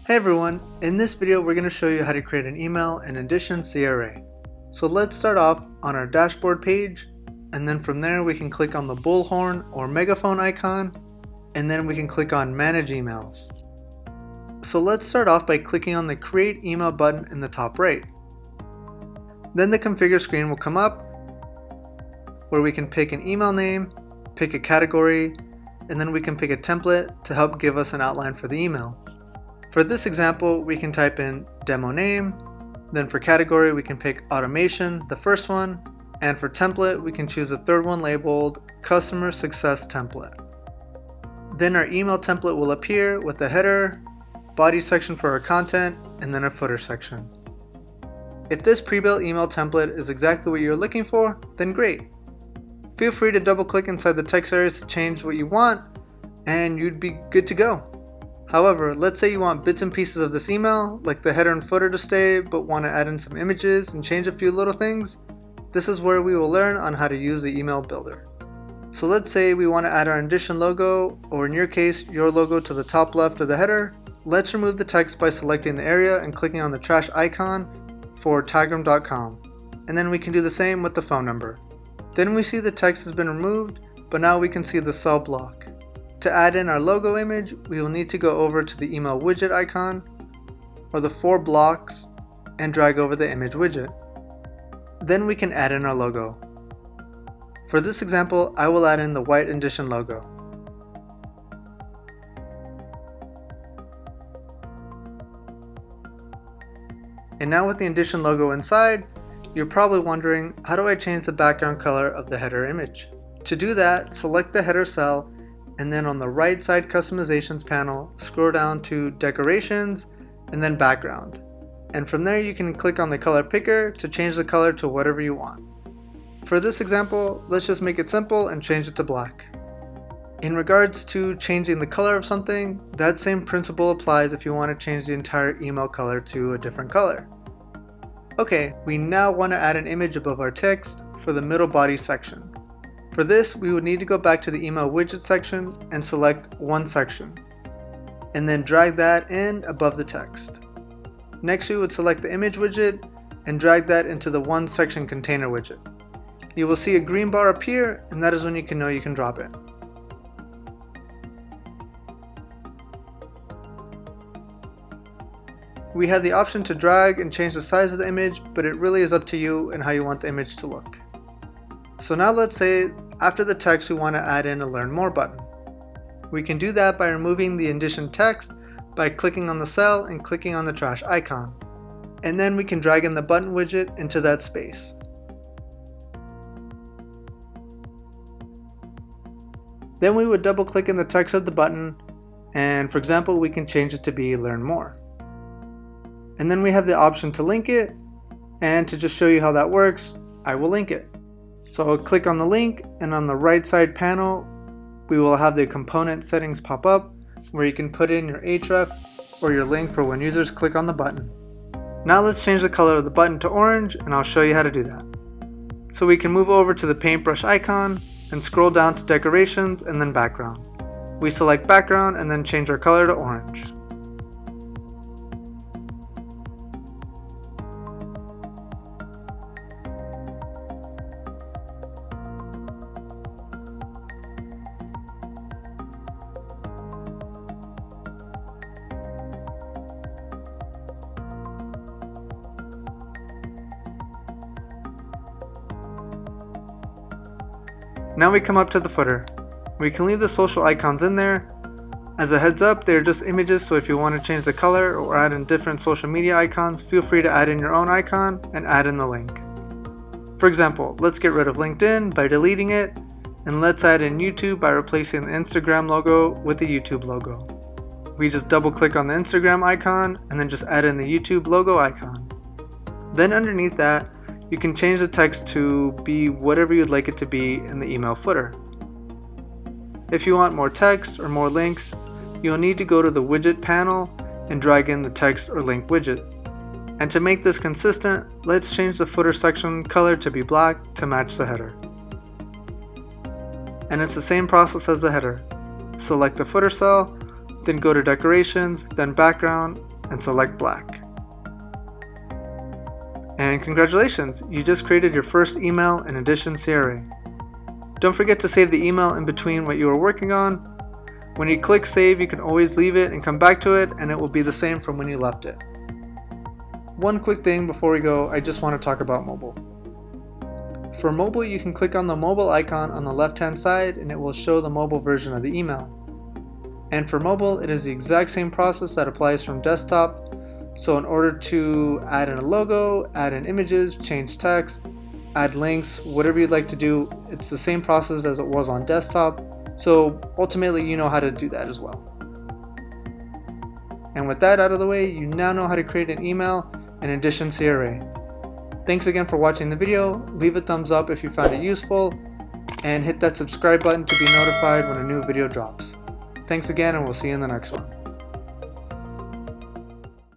Hey everyone, in this video we're going to show you how to create an email in Indition CRA. So let's start off on our dashboard page, and then from there we can click on the bullhorn or megaphone icon, and then we can click on Manage Emails. So let's start off by clicking on the Create Email button in the top right. Then the configure screen will come up where we can pick an email name, pick a category, and then we can pick a template to help give us an outline for the email. For this example, we can type in demo name, then for category we can pick automation, the first one, and for template we can choose a third one labeled customer success template. Then our email template will appear with a header, body section for our content, and then a footer section. If this pre-built email template is exactly what you're looking for, then great. Feel free to double click inside the text areas to change what you want, and you'd be good to go. However, let's say you want bits and pieces of this email, like the header and footer to stay, but want to add in some images and change a few little things. This is where we will learn on how to use the email builder. So let's say we want to add our Indition logo, or in your case, your logo to the top left of the header. Let's remove the text by selecting the area and clicking on the trash icon for tagram.com. And then we can do the same with the phone number. Then we see the text has been removed, but now we can see the cell block. To add in our logo image, we will need to go over to the email widget icon, or the 4 blocks, and drag over the image widget. Then we can add in our logo. For this example, I will add in the white Indition logo. And now with the Indition logo inside, you're probably wondering, how do I change the background color of the header image? To do that, select the header cell, and then on the right side customizations panel, scroll down to decorations and then background. And from there you can click on the color picker to change the color to whatever you want. For this example, let's just make it simple and change it to black. In regards to changing the color of something, that same principle applies if you want to change the entire email color to a different color. Okay, we now want to add an image above our text for the middle body section. For this, we would need to go back to the email widget section and select one section, and then drag that in above the text. Next, we would select the image widget and drag that into the one section container widget. You will see a green bar appear, and that is when you can know you can drop it. We have the option to drag and change the size of the image, but it really is up to you and how you want the image to look. So now let's say after the text we want to add in a Learn More button. We can do that by removing the Indition text by clicking on the cell and clicking on the trash icon. And then we can drag in the button widget into that space. Then we would double click in the text of the button, and for example we can change it to be Learn More. And then we have the option to link it, and to just show you how that works, I will link it. So I'll click on the link, and on the right side panel we will have the component settings pop up where you can put in your href or your link for when users click on the button. Now let's change the color of the button to orange, and I'll show you how to do that. So we can move over to the paintbrush icon and scroll down to decorations and then background. We select background and then change our color to orange. Now we come up to the footer. We can leave the social icons in there. As a heads up, they're just images, so if you want to change the color or add in different social media icons, feel free to add in your own icon and add in the link. For example, let's get rid of LinkedIn by deleting it, and let's add in YouTube by replacing the Instagram logo with the YouTube logo. We just double click on the Instagram icon and then just add in the YouTube logo icon. Then underneath that, you can change the text to be whatever you'd like it to be in the email footer. If you want more text or more links, you'll need to go to the widget panel and drag in the text or link widget. And to make this consistent, let's change the footer section color to be black to match the header. And it's the same process as the header. Select the footer cell, then go to decorations, then background, and select black. And congratulations, you just created your first email in Indition CRA. Don't forget to save the email in between what you are working on. When you click save, you can always leave it and come back to it, and it will be the same from when you left it. One quick thing before we go, I just want to talk about mobile. For mobile, you can click on the mobile icon on the left-hand side and it will show the mobile version of the email. And for mobile, it is the exact same process that applies from desktop. So in order to add in a logo, add in images, change text, add links, whatever you'd like to do, it's the same process as it was on desktop. So ultimately, you know how to do that as well. And with that out of the way, you now know how to create an email in Indition CRA. Thanks again for watching the video. Leave a thumbs up if you found it useful, and hit that subscribe button to be notified when a new video drops. Thanks again, and we'll see you in the next one.